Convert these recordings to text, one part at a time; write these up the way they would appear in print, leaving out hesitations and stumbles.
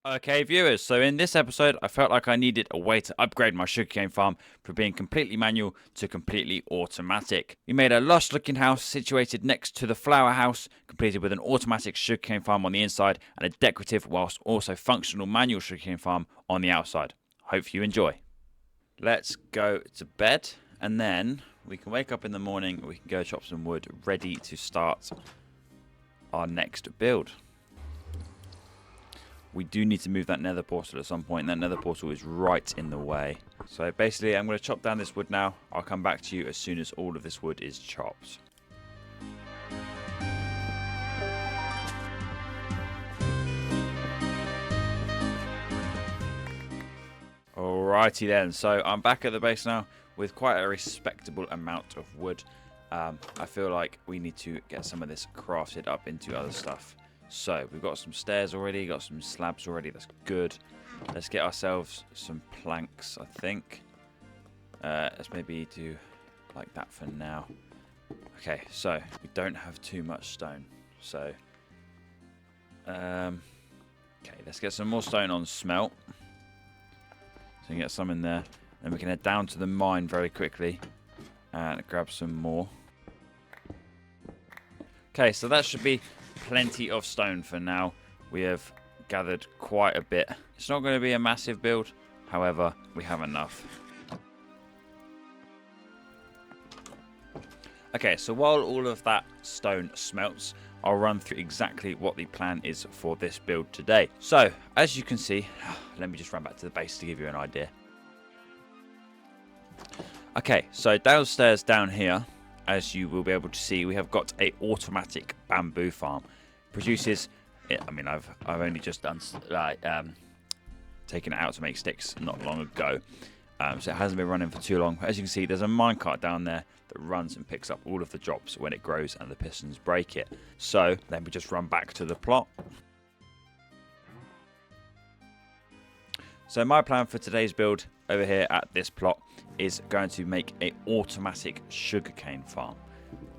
Okay, viewers, so in this episode, I felt like I needed a way to upgrade my sugarcane farm from being completely manual to completely automatic. We made a lush looking house situated next to the flower house, completed with an automatic sugarcane farm on the inside and a decorative whilst also functional manual sugarcane farm on the outside. Hope you enjoy. Let's go to bed and then we can wake up in the morning, we can go chop some wood ready to start our next build. We do need to move that nether portal at some point. That nether portal is right in the way. So basically, I'm going to chop down this wood now. I'll come back to you as soon as all of this wood is chopped. Alrighty then. So I'm back at the base now with quite a respectable amount of wood. I feel like we need to get some of this crafted up into other stuff. So, we've got some stairs already, got some slabs already, that's good. Let's get ourselves some planks, I think. Let's maybe do like that for now. Okay, so, we don't have too much stone. So, okay, let's get some more stone on smelt. So, we can get some in there. Then we can head down to the mine very quickly and grab some more. Okay, so that should be plenty of stone for now. We have gathered quite a bit. It's not going to be a massive build, however, we have enough. Okay, so while all of that stone smelts, I'll run through exactly what the plan is for this build today. So, as you can see, let me just run back to the base to give you an idea. Okay, so downstairs down here, as you will be able to see, we have got a automatic bamboo farm. Produces, I mean, I've only just done taken it out to make sticks not long ago, so it hasn't been running for too long. As you can see, there's a minecart down there that runs and picks up all of the drops when it grows and the pistons break it. So then we just run back to the plot. So my plan for today's build over here at this plot is going to make an automatic sugarcane farm.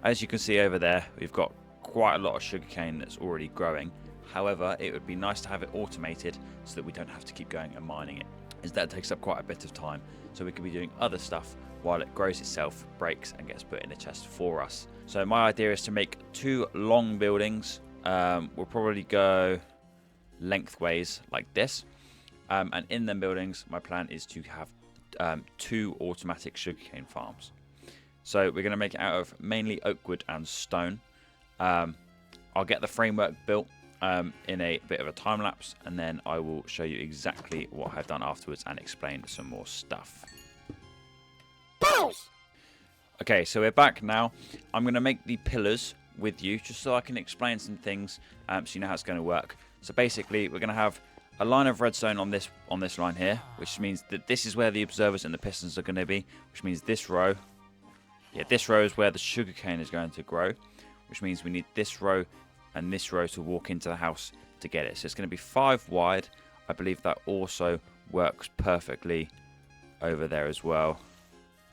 As you can see over there, we've got quite a lot of sugarcane that's already growing. However, it would be nice to have it automated so that we don't have to keep going and mining it, as that takes up quite a bit of time. So we can be doing other stuff while it grows itself, breaks and gets put in a chest for us. So my idea is to make two long buildings. We'll probably go lengthways like this. And in them buildings, my plan is to have two automatic sugarcane farms. So we're going to make it out of mainly oak wood and stone. I'll get the framework built in a bit of a time lapse, and then I will show you exactly what I've done afterwards and explain some more stuff. Okay, so we're back now. I'm going to make the pillars with you just so I can explain some things so you know how it's going to work. So basically, we're going to have a line of redstone on this line here, which means that this is where the observers and the pistons are going to be, which means this row, this row is where the sugarcane is going to grow, which means we need this row and this row to walk into the house to get it. So it's going to be 5 wide. I believe that also works perfectly over there as well,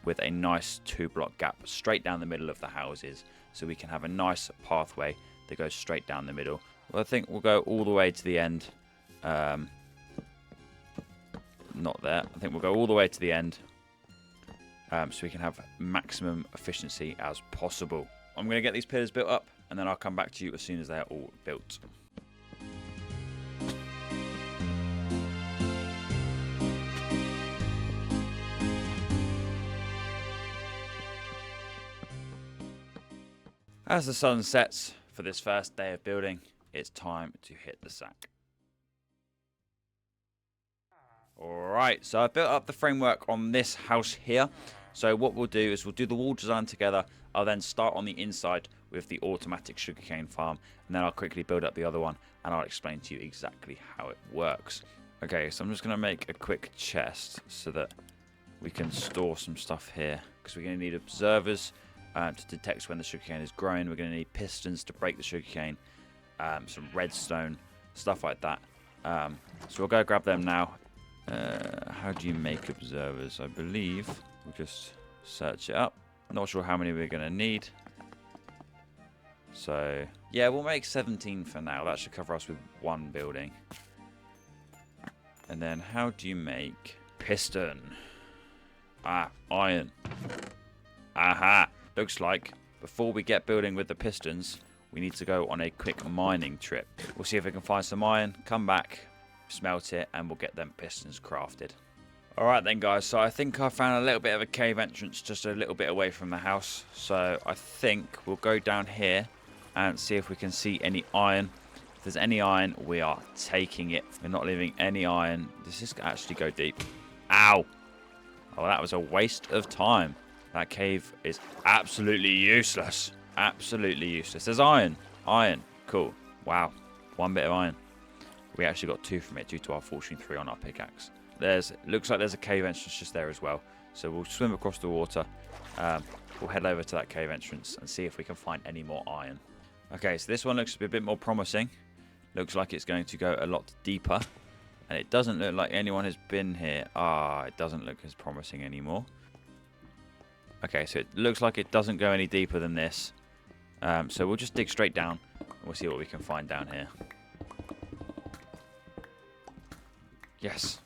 with a nice 2-block gap straight down the middle of the houses, so we can have a nice pathway that goes straight down the middle. Well, I think we'll go all the way to the end. Not there. I think we'll go all the way to the end, so we can have maximum efficiency as possible. I'm going to get these pillars built up, and then I'll come back to you as soon as they're all built. As the sun sets for this first day of building, it's time to hit the sack. Alright, so I built up the framework on this house here. So what we'll do is we'll do the wall design together. I'll then start on the inside with the automatic sugarcane farm, and then I'll quickly build up the other one and I'll explain to you exactly how it works. Okay, so I'm just going to make a quick chest so that we can store some stuff here, because we're going to need observers to detect when the sugarcane is growing. We're going to need pistons to break the sugarcane, some redstone, stuff like that. So we'll go grab them now. How do you make observers? I believe we'll just search it up. Not sure how many we're going to need. So, yeah, we'll make 17 for now. That should cover us with one building. And then how do you make piston? Ah, iron. Aha. Looks like before we get building with the pistons, we need to go on a quick mining trip. We'll see if we can find some iron, come back, smelt it, and we'll get them pistons crafted. Alright then guys, so I think I found a little bit of a cave entrance just a little bit away from the house. So I think we'll go down here and see if we can see any iron. If there's any iron, we are taking it. We're not leaving any iron. Does this actually go deep? Ow! Oh, that was a waste of time. That cave is absolutely useless. Absolutely useless. There's iron. Iron. Cool. Wow. One bit of iron. We actually got 2 from it due to our fortune 3 on our pickaxe. Looks like there's a cave entrance just there as well. So we'll swim across the water. We'll head over to that cave entrance and see if we can find any more iron. Okay, so this one looks a bit more promising. Looks like it's going to go a lot deeper. And it doesn't look like anyone has been here. Ah, it doesn't look as promising anymore. Okay, so it looks like it doesn't go any deeper than this. So we'll just dig straight down. And we'll see what we can find down here. Yes.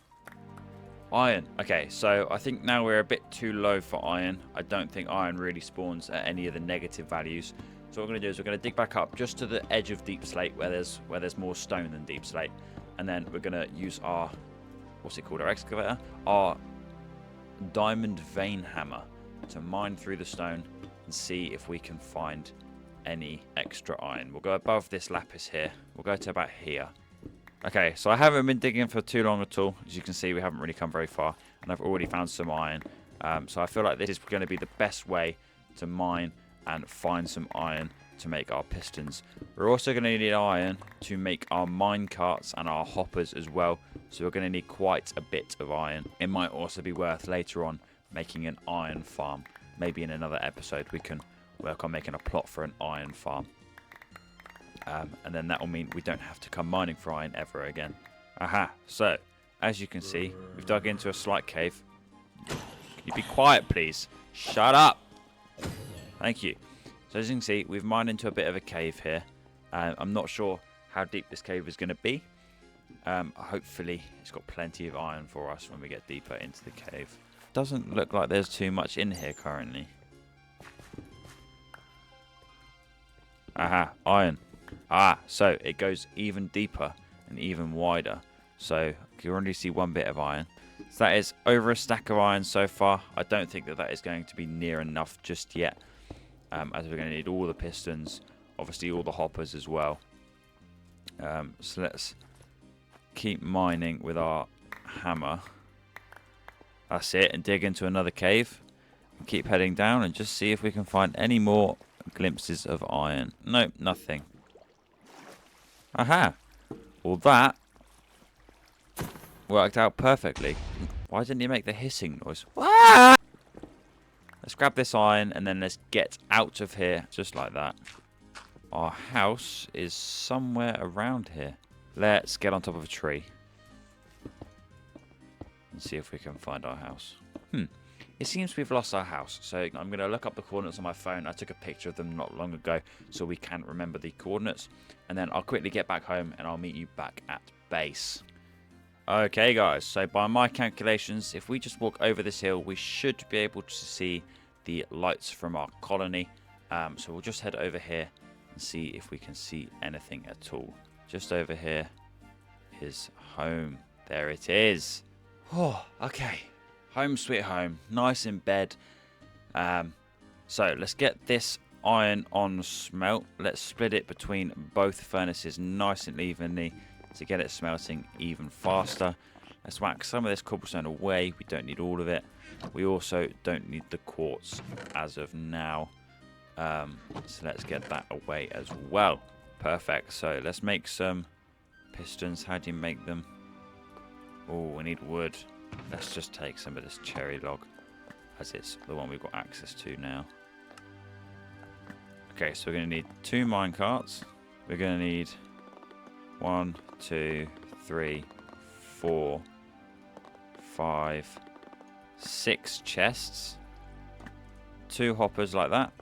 Iron. Okay, so I think now we're a bit too low for iron. I don't think iron really spawns at any of the negative values. So what we're going to do is we're going to dig back up just to the edge of deep slate where there's more stone than deep slate. And then we're going to use our, what's it called, our excavator? Our diamond vein hammer to mine through the stone and see if we can find any extra iron. We'll go above this lapis here. We'll go to about here. Okay, so I haven't been digging for too long at all. As you can see, we haven't really come very far, and I've already found some iron. So I feel like this is going to be the best way to mine and find some iron to make our pistons. We're also going to need iron to make our mine carts and our hoppers as well. So we're going to need quite a bit of iron. It might also be worth later on making an iron farm. Maybe in another episode we can work on making a plot for an iron farm. And then that will mean we don't have to come mining for iron ever again. Aha, so as you can see, we've dug into a slight cave. Can you be quiet, please? Shut up! Thank you. So as you can see, we've mined into a bit of a cave here. I'm not sure how deep this cave is going to be. Hopefully it's got plenty of iron for us when we get deeper into the cave. Doesn't look like there's too much in here currently. Aha, iron. Ah, so it goes even deeper and even wider. So you can already see one bit of iron. So that is over a stack of iron so far. I don't think that is going to be near enough just yet. As we're going to need all the pistons, obviously all the hoppers as well. So let's keep mining with our hammer. That's it, and dig into another cave. And keep heading down and just see if we can find any more glimpses of iron. Nope, nothing. Aha! Well, that worked out perfectly. Why didn't you make the hissing noise? Ah! Let's grab this iron and then let's get out of here just like that. Our house is somewhere around here. Let's get on top of a tree and see if we can find our house. It seems we've lost our house, so I'm going to look up the coordinates on my phone. I took a picture of them not long ago, so we can remember the coordinates. And then I'll quickly get back home, and I'll meet you back at base. Okay, guys, so by my calculations, if we just walk over this hill, we should be able to see the lights from our colony. So we'll just head over here and see if we can see anything at all. Just over here is home. There it is. Oh, okay. Home sweet home, nice in bed. So let's get this iron on smelt. Let's split it between both furnaces nice and evenly to get it smelting even faster. Let's whack some of this cobblestone away. We don't need all of it. We also don't need the quartz as of now. So let's get that away as well. Perfect. So let's make some pistons. How do you make them? Oh, we need wood. Let's just take some of this cherry log, as it's the one we've got access to now. Okay, so we're going to need 2 mine carts. We're going to need 1, 2, 3, 4, 5, 6 chests. 2 hoppers like that,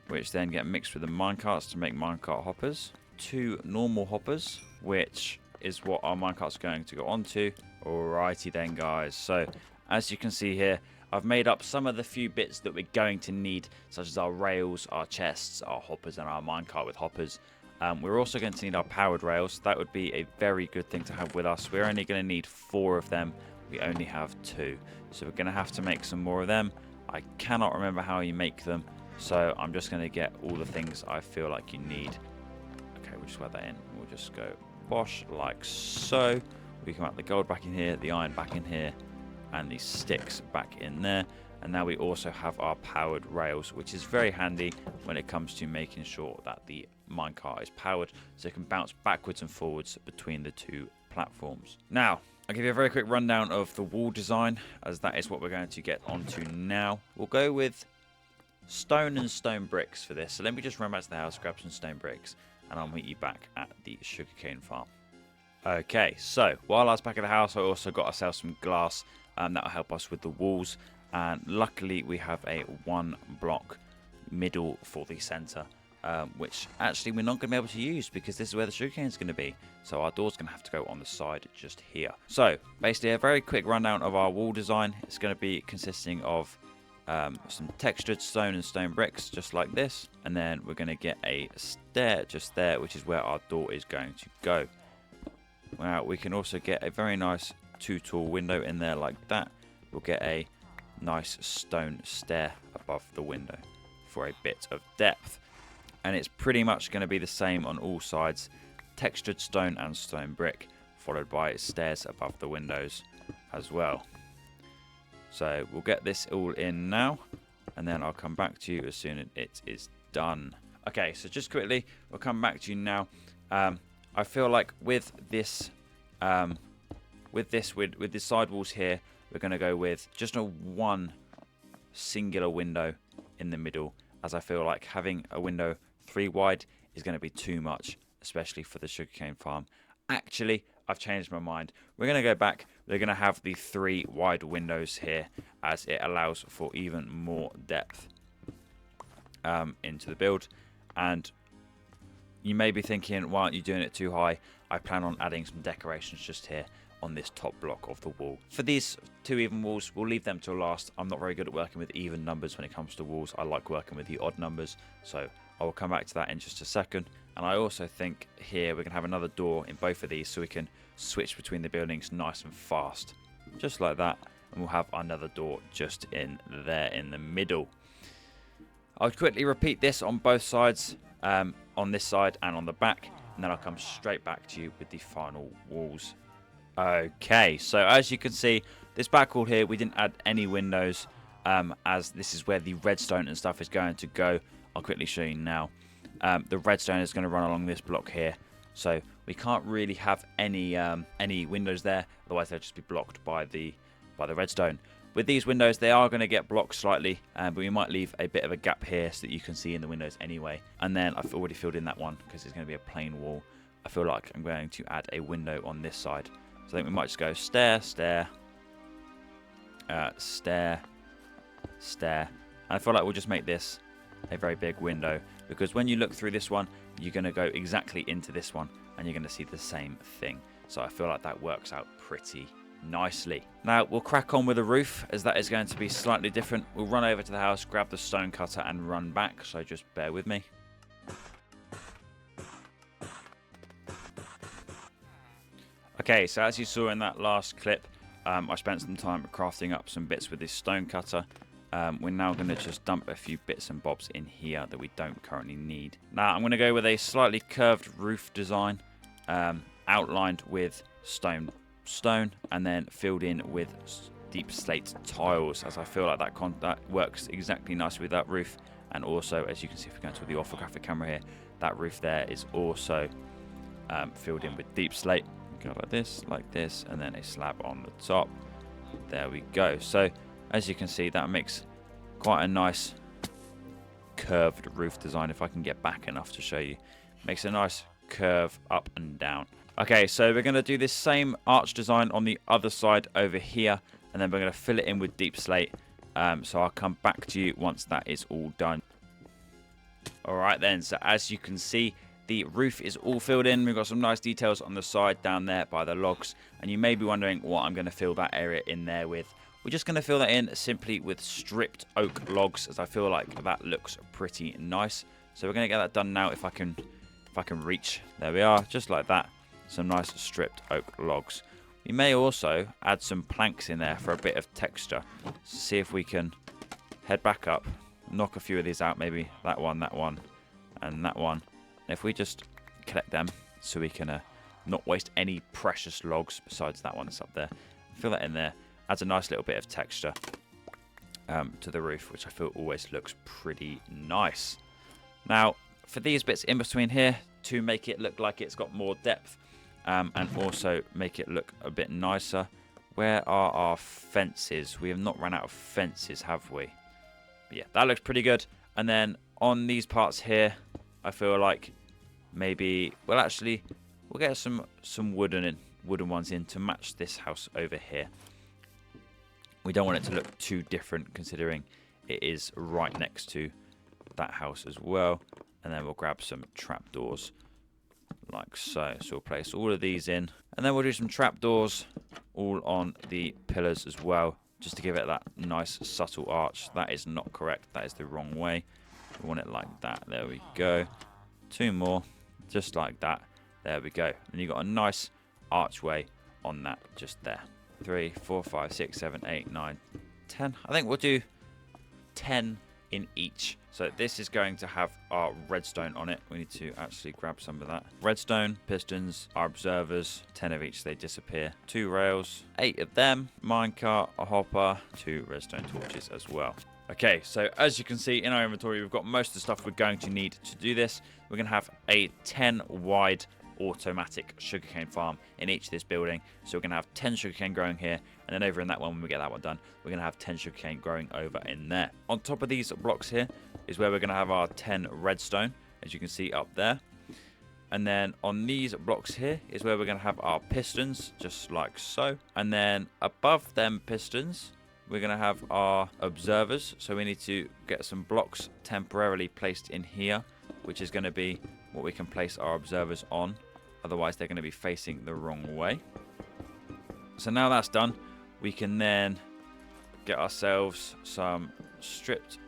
which then get mixed with the mine carts to make minecart hoppers. 2 normal hoppers, which is what our minecart's going to go onto. Alrighty then, guys. So as you can see here, I've made up some of the few bits that we're going to need, such as our rails, our chests, our hoppers, and our minecart with hoppers. We're also going to need our powered rails. That would be a very good thing to have with us. We're only going to need 4 of them. We only have 2. So we're going to have to make some more of them. I cannot remember how you make them. So I'm just going to get all the things I feel like you need. Okay, we'll just wear that in. We'll just go bosh like so. We can add the gold back in here, the iron back in here, and the sticks back in there. And now we also have our powered rails, which is very handy when it comes to making sure that the minecart is powered, so it can bounce backwards and forwards between the 2 platforms. Now, I'll give you a very quick rundown of the wall design, as that is what we're going to get onto now. We'll go with stone and stone bricks for this. So let me just run back to the house, grab some stone bricks, and I'll meet you back at the sugarcane farm. Okay, so while I was back at the house, I also got ourselves some glass that will help us with the walls. And luckily we have a 1 block middle for the center, which actually we're not going to be able to use because this is where the sugarcane is going to be. So our door's going to have to go on the side just here. So basically a very quick rundown of our wall design. It's going to be consisting of some textured stone and stone bricks just like this. And then we're going to get a stair just there, which is where our door is going to go. Now we can also get a very nice 2-tall window in there like that. We'll get a nice stone stair above the window for a bit of depth, and it's pretty much going to be the same on all sides, textured stone and stone brick, followed by stairs above the windows as well. So we'll get this all in now, and then I'll come back to you as soon as it is done. Okay, so just quickly, we'll come back to you now. I feel like with this with the side walls here, we're going to go with just a 1 singular window in the middle, as I feel like having a window 3 wide is going to be too much, especially for the sugarcane farm. Actually, I've changed my mind. We're going to go back. We're going to have the 3 wide windows here, as it allows for even more depth into the build. And you may be thinking, why aren't you doing it too high? I plan on adding some decorations just here on this top block of the wall. For these 2 even walls, we'll leave them till last. I'm not very good at working with even numbers when it comes to walls. I like working with the odd numbers, so I will come back to that in just a second. And I also think here we can have another door in both of these, so we can switch between the buildings nice and fast, just like that. And we'll have another door just in there in the middle. I'll quickly repeat this on both sides, on this side and on the back, and then I'll come straight back to you with the final walls. Okay, so as you can see, this back wall here, we didn't add any windows, as this is where the redstone and stuff is going to go. I'll quickly show you now. The redstone is going to run along this block here, so we can't really have any windows there, otherwise they'll just be blocked by the redstone. With these windows, they are going to get blocked slightly, but we might leave a bit of a gap here so that you can see in the windows anyway. And then I've already filled in that one because it's going to be a plain wall. I feel like I'm going to add a window on this side. So I think we might just go stair, stair, stair, stair. And I feel like we'll just make this a very big window, because when you look through this one, you're going to go exactly into this one and you're going to see the same thing. So I feel like that works out pretty nicely. Now we'll crack on with the roof, as that is going to be slightly different. We'll run over to the house, grab the stone cutter and run back, so just bear with me. Okay, so as you saw in that last clip, I spent some time crafting up some bits with this stone cutter. We're now going to just dump a few bits and bobs in here that we don't currently need. Now I'm going to go with a slightly curved roof design, outlined with stone, and then filled in with deep slate tiles, as I feel like that works exactly nicely with that roof. And also, as you can see if we go to the orthographic camera here, that roof there is also filled in with deep slate. Go like this, and then a slab on the top. There we go. So as you can see, that makes quite a nice curved roof design. If I can get back enough to show you, makes a nice curve up and down. Okay, so we're going to do this same arch design on the other side over here, and then we're going to fill it in with deep slate. So I'll come back to you once that is all done. Alright then, so as you can see, The roof is all filled in. We've got some nice details on the side down there by the logs. And you may be wondering what I'm going to fill that area in there with. We're just going to fill that in simply with stripped oak logs, as I feel like that looks pretty nice. So we're going to get that done now if I can reach. There we are, just like that. Some nice stripped oak logs. We may also add some planks in there for a bit of texture. So see if we can head back up, knock a few of these out, maybe that one, and that one. And if we just collect them so we can not waste any precious logs besides that one that's up there. Fill that in there. Adds a nice little bit of texture to the roof, which I feel always looks pretty nice. Now, for these bits in between here, to make it look like it's got more depth and also make it look a bit nicer, where are our fences? We have not run out of fences, have we? But yeah, that looks pretty good. And then on these parts here, I feel like maybe we'll get some wooden ones in to match this house over here. We don't want it to look too different, considering it is right next to that house as well. And then we'll grab some trapdoors like so. So we'll place all of these in, and then we'll do some trapdoors all on the pillars as well, just to give it that nice subtle arch. That is not correct. That is the wrong way. We want it like that. There we go. 2 more, just like that. There we go. And you've got a nice archway on that just there. 3, 4, 5, 6, 7, 8, 9, 10. I think we'll do 10 in each. So this is going to have our redstone on it. We need to actually grab some of that. Redstone, pistons, our observers, 10 of each, they disappear. 2 rails, 8 of them, minecart, a hopper, 2 redstone torches as well. Okay, so as you can see in our inventory, we've got most of the stuff we're going to need to do this. We're going to have a 10 wide automatic sugarcane farm in each of this building. So we're going to have 10 sugarcane growing here, and then over in that one, when we get that one done, we're going to have 10 sugarcane growing over in there. On top of these blocks here is where we're going to have our 10 redstone, as you can see up there. And then on these blocks here is where we're going to have our pistons, just like so. And then above them pistons, we're going to have our observers. So we need to get some blocks temporarily placed in here, which is going to be what we can place our observers on. Otherwise, they're going to be facing the wrong way. So now that's done, we can then get ourselves some stripped...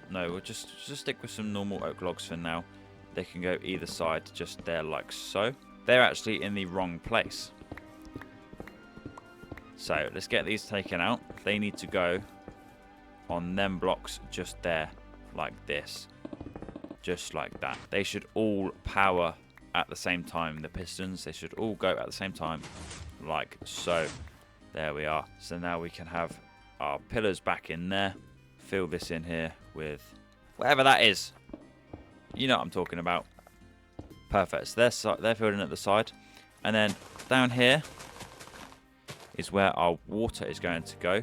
No, we'll just stick with some normal oak logs for now. They can go either side, just there like so. They're actually in the wrong place. So let's get these taken out. They need to go on them blocks just there, like this. Just like that. They should all power at the same time. The pistons, they should all go at the same time, like so. There we are. So now we can have our pillars back in there. Fill this in here with whatever that is. You know what I'm talking about. Perfect. So they're filled in at the side. And then down here is where our water is going to go.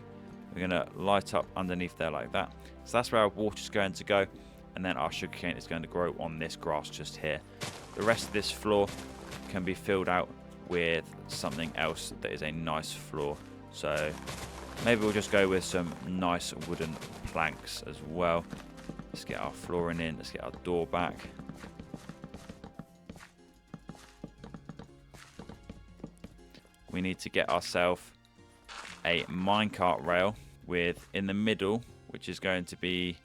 We're going to light up underneath there like that. So that's where our water is going to go. And then our sugarcane is going to grow on this grass just here. The rest of this floor can be filled out with something else that is a nice floor. So maybe we'll just go with some nice wooden planks as well. Let's get our flooring in. Let's get our door back. We need to get ourselves a minecart rail with in the middle, which is going to be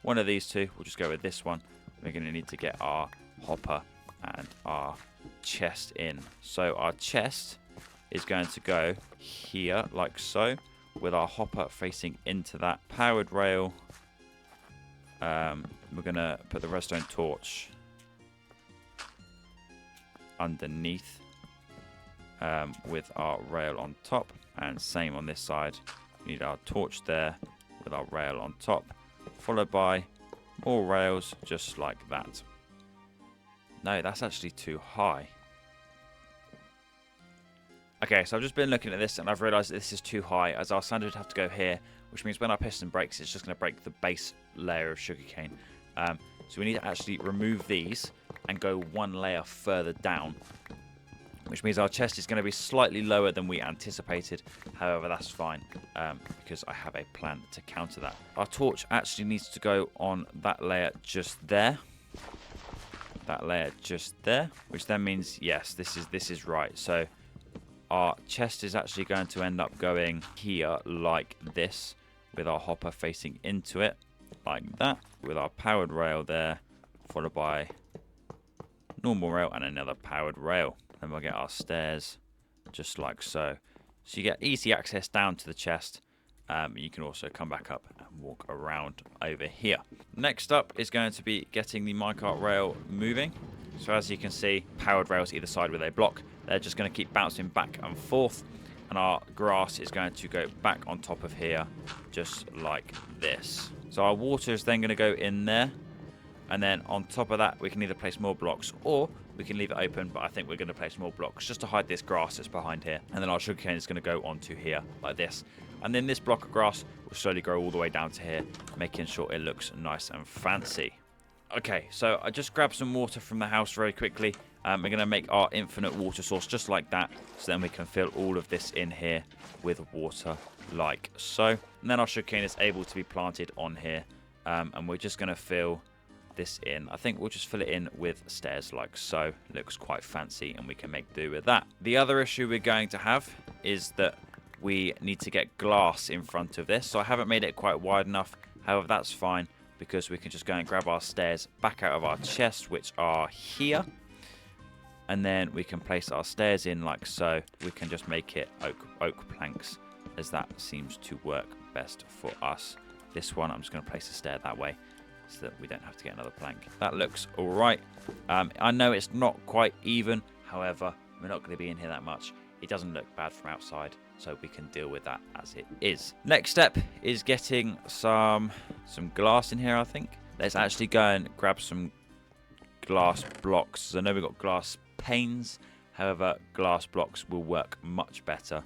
one of these two. We'll just go with this one. We're going to need to get our hopper and our chest in. So our chest is going to go here like so, with our hopper facing into that powered rail. We're going to put the redstone torch underneath with our rail on top, and same on this side. We need our torch there with our rail on top, followed by more rails just like that. No, that's actually too high. Okay, so I've just been looking at this and I've realised that this is too high, as our sand would have to go here, which means when our piston breaks, it's just going to break the base layer of sugarcane. So we need to actually remove these and go one layer further down, which means our chest is going to be slightly lower than we anticipated. However, that's fine, because I have a plan to counter that. Our torch actually needs to go on that layer just there. that layer just there, which then means yes, this is right. So our chest is actually going to end up going here like this, with our hopper facing into it like that, with our powered rail there, followed by normal rail and another powered rail. Then we'll get our stairs just like so. So you get easy access down to the chest. You can also come back up and walk around over here. Next up is going to be getting the minecart rail moving. So as you can see, powered rails either side with a block. They're just going to keep bouncing back and forth. And our grass is going to go back on top of here, just like this. So our water is then going to go in there. And then on top of that, we can either place more blocks or we can leave it open, but I think we're going to place more blocks just to hide this grass that's behind here. And then our sugarcane is going to go onto here like this. And then this block of grass will slowly grow all the way down to here, making sure it looks nice and fancy. Okay, so I just grabbed some water from the house very quickly. We're going to make our infinite water source just like that, so then we can fill all of this in here with water like so. And then our sugarcane is able to be planted on here, and we're just going to fill this in. I think we'll just fill it in with stairs like so. It looks quite fancy and we can make do with that. The other issue we're going to have is that we need to get glass in front of this. So I haven't made it quite wide enough. However, that's fine because we can just go and grab our stairs back out of our chest, which are here. And then we can place our stairs in like so. We can just make it oak planks, as that seems to work best for us. This one, I'm just going to place a stair that way, so that we don't have to get another plank. That looks alright. I know it's not quite even, however, we're not going to be in here that much. It doesn't look bad from outside, so we can deal with that as it is. Next step is getting some glass in here, I think. Let's actually go and grab some glass blocks. So I know we've got glass panes, however, glass blocks will work much better,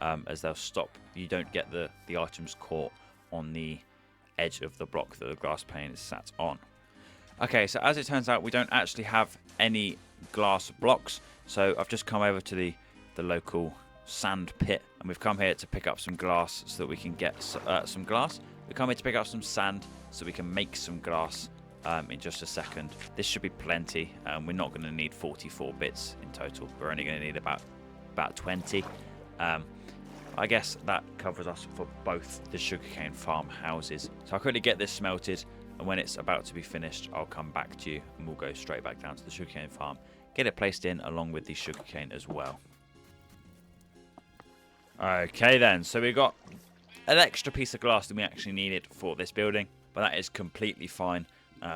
as they'll stop. You don't get the items caught on the edge of the block that the glass pane is sat on. Okay, so as it turns out, we don't actually have any glass blocks, so I've just come over to the local sand pit, and we've come here to pick up some glass so that we can get some glass. We come here to pick up some sand so we can make some glass in just a second. This should be plenty. We're not going to need 44 bits in total. We're only going to need about 20. I guess that covers us for both the sugarcane farm houses. So I'll quickly get this smelted, and when it's about to be finished, I'll come back to you and we'll go straight back down to the sugarcane farm, get it placed in along with the sugarcane as well. Okay then, so we've got an extra piece of glass than we actually needed for this building, but that is completely fine,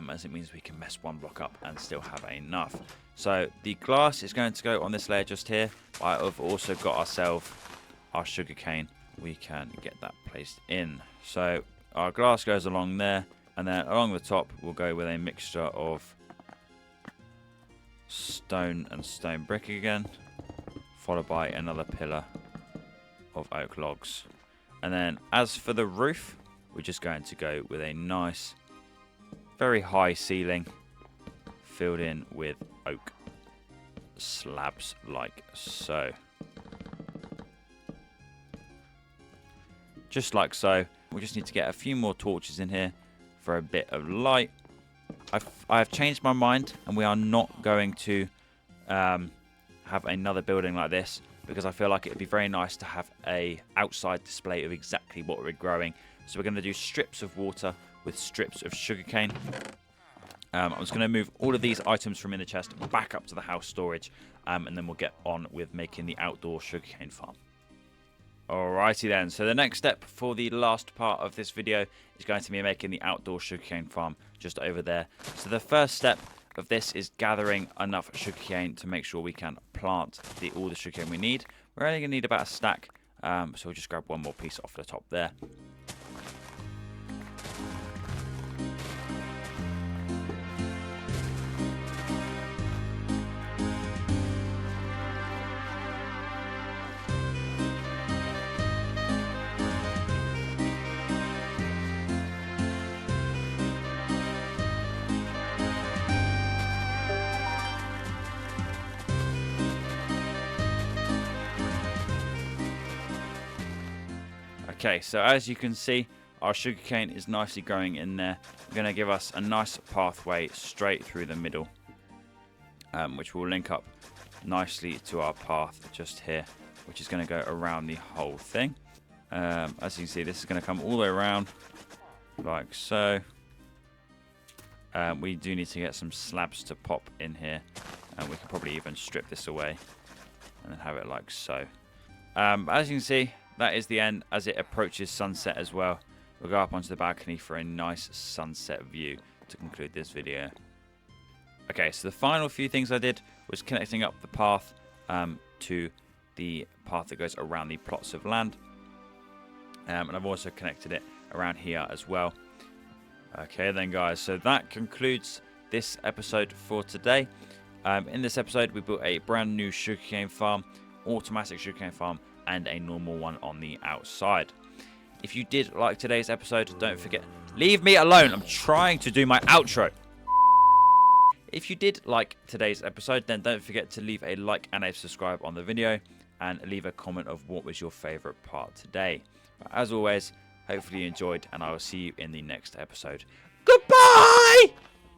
as it means we can mess one block up and still have enough. So the glass is going to go on this layer just here. I've also got ourselves our sugarcane. We can get that placed in. So our glass goes along there, and then along the top we'll go with a mixture of stone and stone brick again, followed by another pillar of oak logs. And then as for the roof, we're just going to go with a nice, very high ceiling filled in with oak slabs like so. Just like so. We just need to get a few more torches in here for a bit of light. I've changed my mind, and we are not going to have another building like this, because I feel like it would be very nice to have a outside display of exactly what we're growing. So we're going to do strips of water with strips of sugarcane. I'm just going to move all of these items from in the chest back up to the house storage, and then we'll get on with making the outdoor sugarcane farm. Alrighty then, so the next step for the last part of this video is going to be making the outdoor sugarcane farm just over there. So the first step of this is gathering enough sugarcane to make sure we can plant all the sugarcane we need. We're only going to need about a stack, so we'll just grab one more piece off the top there. Okay, so as you can see, our sugarcane is nicely growing in there. We're going to give us a nice pathway straight through the middle, which will link up nicely to our path just here, which is going to go around the whole thing. As you can see, this is going to come all the way around like so. We do need to get some slabs to pop in here, and we can probably even strip this away and then have it like so. As you can see, that is the end. As it approaches sunset as well, we'll go up onto the balcony for a nice sunset view to conclude this video. Okay, so the final few things I did was connecting up the path to the path that goes around the plots of land. And I've also connected it around here as well. Okay then guys, so that concludes this episode for today. In this episode we built a brand new sugarcane farm, automatic sugarcane farm, and a normal one on the outside. If you did like today's episode, don't forget, leave me alone, I'm trying to do my outro. If you did like today's episode, then don't forget to leave a like and a subscribe on the video, and leave a comment of what was your favorite part today. But as always, hopefully you enjoyed, and I will see you in the next episode. Goodbye!